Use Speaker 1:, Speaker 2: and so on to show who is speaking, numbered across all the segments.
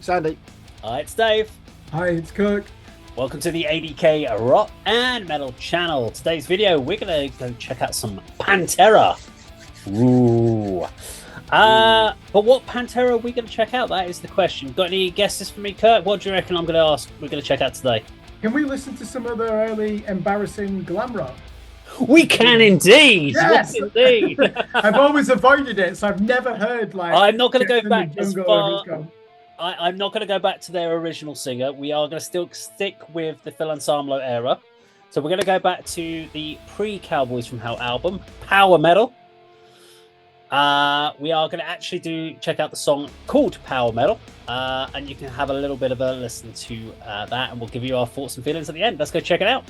Speaker 1: Sandy.
Speaker 2: Hi, it's Dave.
Speaker 3: Hi, it's Kirk.
Speaker 2: Welcome to the A.D.K rock and metal channel. Today's video, we're going to go check out some Pantera. Ooh. But what Pantera are we going to check out? That is the question. Got any guesses for me, Kirk? What do you reckon I'm going to ask? We're going to check out today.
Speaker 3: Can we listen to some of their early embarrassing glam rock?
Speaker 2: We can indeed.
Speaker 3: Yes,
Speaker 2: indeed.
Speaker 3: I've always avoided it, so I've never heard like.
Speaker 2: I'm not going to go
Speaker 3: Jackson
Speaker 2: back
Speaker 3: the
Speaker 2: as
Speaker 3: Jungle
Speaker 2: far. I'm not going to go back to their original singer. We are going to still stick with the Phil Anselmo era. So we're going to go back to the pre-Cowboys from Hell album, Power Metal. We are going to actually check out the song called Power Metal, and you can have a little bit of a listen to that, and we'll give you our thoughts and feelings at the end. Let's go check it out.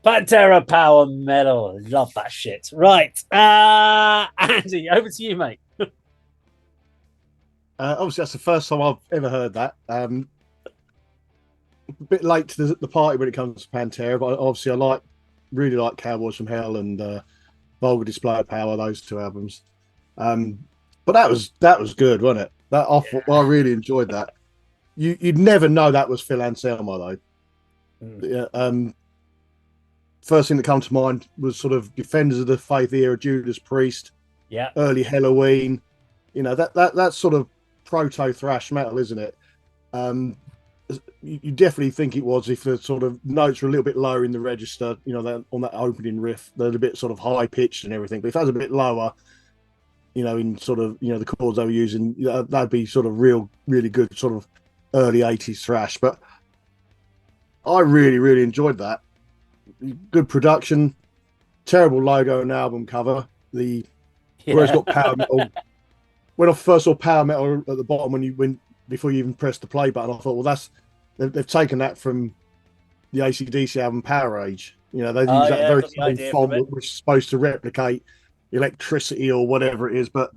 Speaker 2: Pantera Power Metal. Love that shit. Right. Andy, over to you, mate.
Speaker 1: Obviously, that's the first time I've ever heard that. A bit late to the party when it comes to Pantera, but obviously I really like Cowboys from Hell, and Vulgar Display of Power, those two albums. But that was good, wasn't it? I really enjoyed that. You'd never know that was Phil Anselmo though. Yeah, first thing that comes to mind was sort of Defenders of the Faith era, Judas Priest,
Speaker 2: Yeah.
Speaker 1: early Halloween. You know, that's sort of proto thrash metal, isn't it? You definitely think it was if the sort of notes were a little bit lower in the register, you know, on that opening riff, they're a bit sort of high pitched and everything. But if that was a bit lower, you know, in sort of, you know, the chords they were using, that'd be sort of really good sort of early 80s thrash. But I really enjoyed that. Good production, terrible logo and album cover. Where it's got power metal. When I first saw power metal at the bottom before you even pressed the play button, I thought, well, they've taken that from the AC/DC album Power Age. You know, they use that very same font which is supposed to replicate electricity or whatever it is. But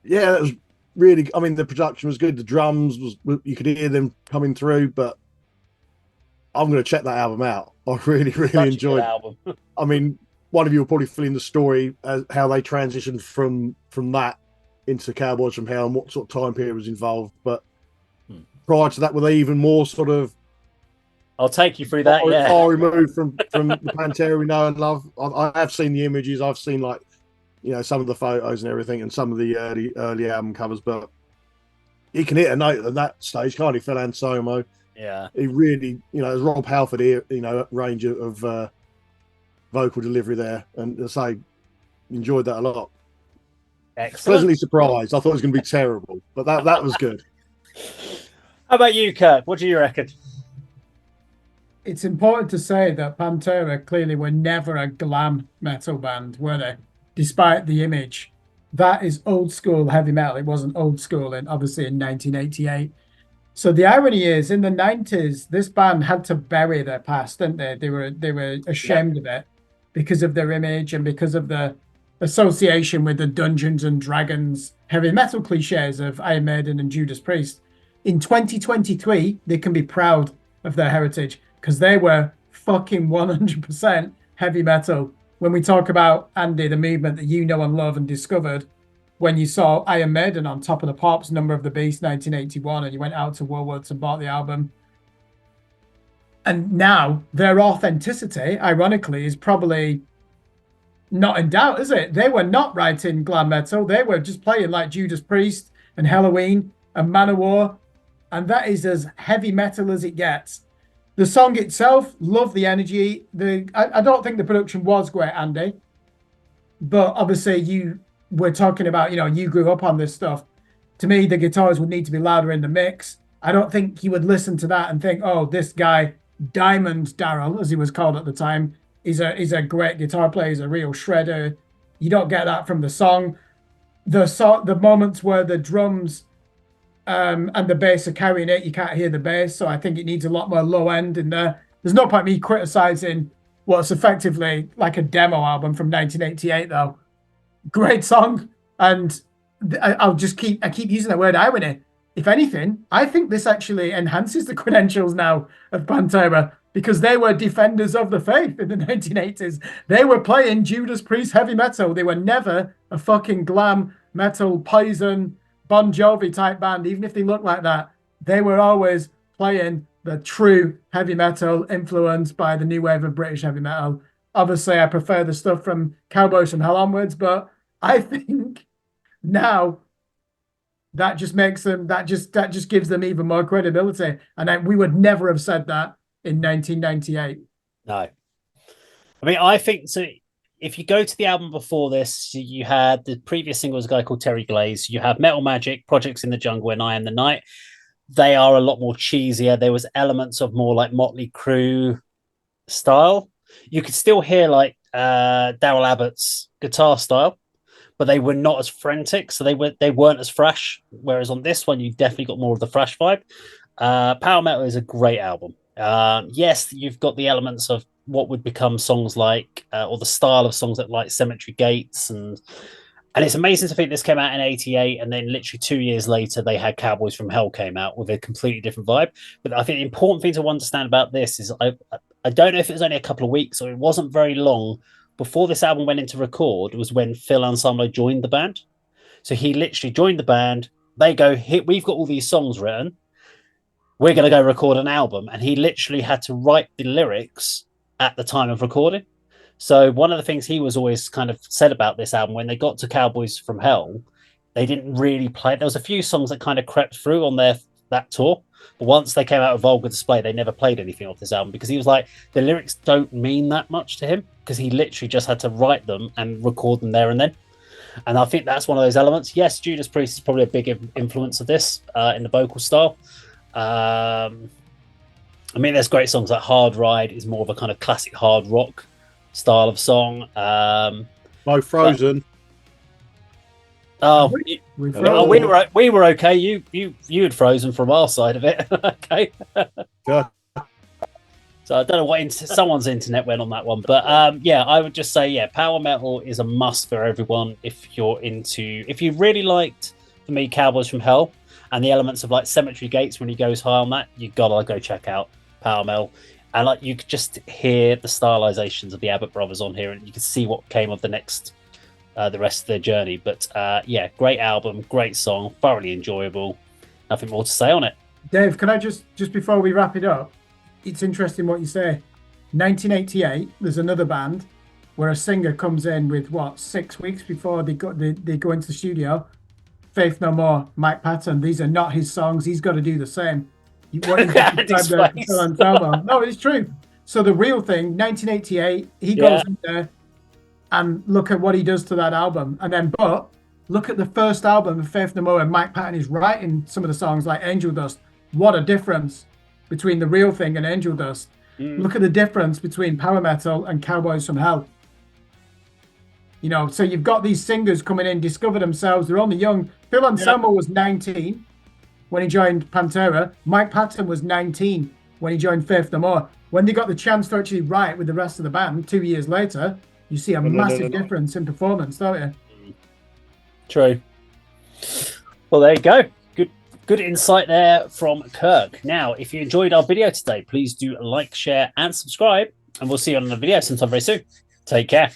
Speaker 1: yeah, that was really. I mean, the production was good. The drums you could hear them coming through. But I'm going to check that album out. I really enjoyed it. I mean, one of you will probably fill in the story as how they transitioned from that into Cowboys from Hell and what sort of time period was involved. But prior to that, were they even more sort of?
Speaker 2: I'll take you through that.
Speaker 1: Far removed from the Pantera we know and love. I have seen the images. I've seen, like, you know, some of the photos and everything, and some of the early album covers. But he can hit a note at that stage, can't he, Phil Anselmo?
Speaker 2: Yeah,
Speaker 1: he really, you know, there's Rob Halford here, you know, range of vocal delivery there, and as I say, enjoyed that a lot.
Speaker 2: Excellent.
Speaker 1: Pleasantly surprised. I thought it was going to be terrible, but that was good.
Speaker 2: How about you, Kirk? What do you reckon?
Speaker 3: It's important to say that Pantera clearly were never a glam metal band, were they? Despite the image, that is old school heavy metal. It wasn't old school, and obviously in 1988. So the irony is, in the 90s, this band had to bury their past, didn't they? They were ashamed of it because of their image and because of the association with the Dungeons and Dragons heavy metal cliches of Iron Maiden and Judas Priest. In 2023, they can be proud of their heritage because they were fucking 100% heavy metal. When we talk about, Andy, the movement that you know and love and discovered, when you saw Iron Maiden on Top of the Pops, Number of the Beast, 1981, and you went out to Woolworths and bought the album. And now their authenticity, ironically, is probably not in doubt, is it? They were not writing glam metal. They were just playing like Judas Priest and Halloween and Manowar. And that is as heavy metal as it gets. The song itself, love the energy. I don't think the production was great, Andy. But obviously you were talking about, you know, you grew up on this stuff. To me, the guitars would need to be louder in the mix. I don't think you would listen to that and think, oh, this guy, Diamond Darrell, as he was called at the time, is a great guitar player, he's a real shredder. You don't get that from the song. The moments where the drums and the bass are carrying it, you can't hear the bass, so I think it needs a lot more low end in there. There's no point me criticizing what's effectively like a demo album from 1988, though. Great song, and I keep using the word irony. If anything, I think this actually enhances the credentials now of Pantera because they were defenders of the faith in the 1980s. They were playing Judas Priest heavy metal. They were never a fucking glam metal, Poison, Bon Jovi type band, even if they looked like that. They were always playing the true heavy metal influenced by the new wave of British heavy metal. Obviously, I prefer the stuff from Cowboys from Hell onwards, but I think now that just makes them, that just gives them even more credibility. And we would never have said that in 1998.
Speaker 2: No. I mean, I think so. If you go to the album before this, you had the previous single was a guy called Terry Glaze. You have Metal Magic, Projects in the Jungle, and I Am the Night. They are a lot more cheesier. There was elements of more like Motley Crue style. You could still hear like Daryl Abbott's guitar style, but they were not as frantic, so they weren't as fresh. Whereas on this one, you definitely got more of the fresh vibe. Power Metal is a great album. Yes, you've got the elements of what would become songs like, or the style of songs that like Cemetery Gates, and it's amazing to think this came out in '88, and then literally 2 years later they had Cowboys from Hell came out with a completely different vibe. But I think the important thing to understand about this is I don't know if it was only a couple of weeks or it wasn't very long before this album went into record was when Phil Anselmo joined the band. So he literally joined the band. They go, we've got all these songs written. We're going to go record an album. And he literally had to write the lyrics at the time of recording. So one of the things he was always kind of said about this album, when they got to Cowboys from Hell, they didn't really play. There was a few songs that kind of crept through on that tour. But once they came out of Vulgar Display, they never played anything off this album because he was like, the lyrics don't mean that much to him because he literally just had to write them and record them there and then. And I think that's one of those elements. Yes, Judas Priest is probably a big influence of this in the vocal style. I mean, there's great songs like Hard Ride is more of a kind of classic hard rock style of song.
Speaker 1: Frozen.
Speaker 2: We were okay. You had Frozen from our side of it. Okay.
Speaker 1: Yeah.
Speaker 2: So I don't know what someone's internet went on that one, but I would just say power metal is a must for everyone if you really liked, for me, Cowboys from Hell and the elements of like Cemetery Gates when he goes high on that, you gotta go check out power metal. And like you could just hear the stylizations of the Abbott brothers on here, and you can see what came of the rest of their journey. But great album, great song, thoroughly enjoyable. Nothing more to say on it.
Speaker 3: Dave, can I just before we wrap it up? It's interesting what you say. 1988, there's another band where a singer comes in with 6 weeks before they go into the studio. Faith No More, Mike Patton. These are not his songs. He's got to do the same. No, it's true. So the real thing, 1988, he goes in there and look at what he does to that album. And then, but look at the first album of Faith No More, and Mike Patton is writing some of the songs like Angel Dust. What a difference between the real thing and Angel Dust. Look at the difference between power metal and Cowboys from Hell. You know, so you've got these singers coming in, discover themselves. They're only young. Phil Anselmo was 19 when he joined Pantera. Mike Patton was 19 when he joined Faith No More. When they got the chance to actually write with the rest of the band 2 years later, you see a massive difference in performance, don't you?
Speaker 2: True. Well, there you go. Good insight there from Kirk. Now, if you enjoyed our video today, please do like, share, and subscribe. And we'll see you on the video sometime very soon. Take care.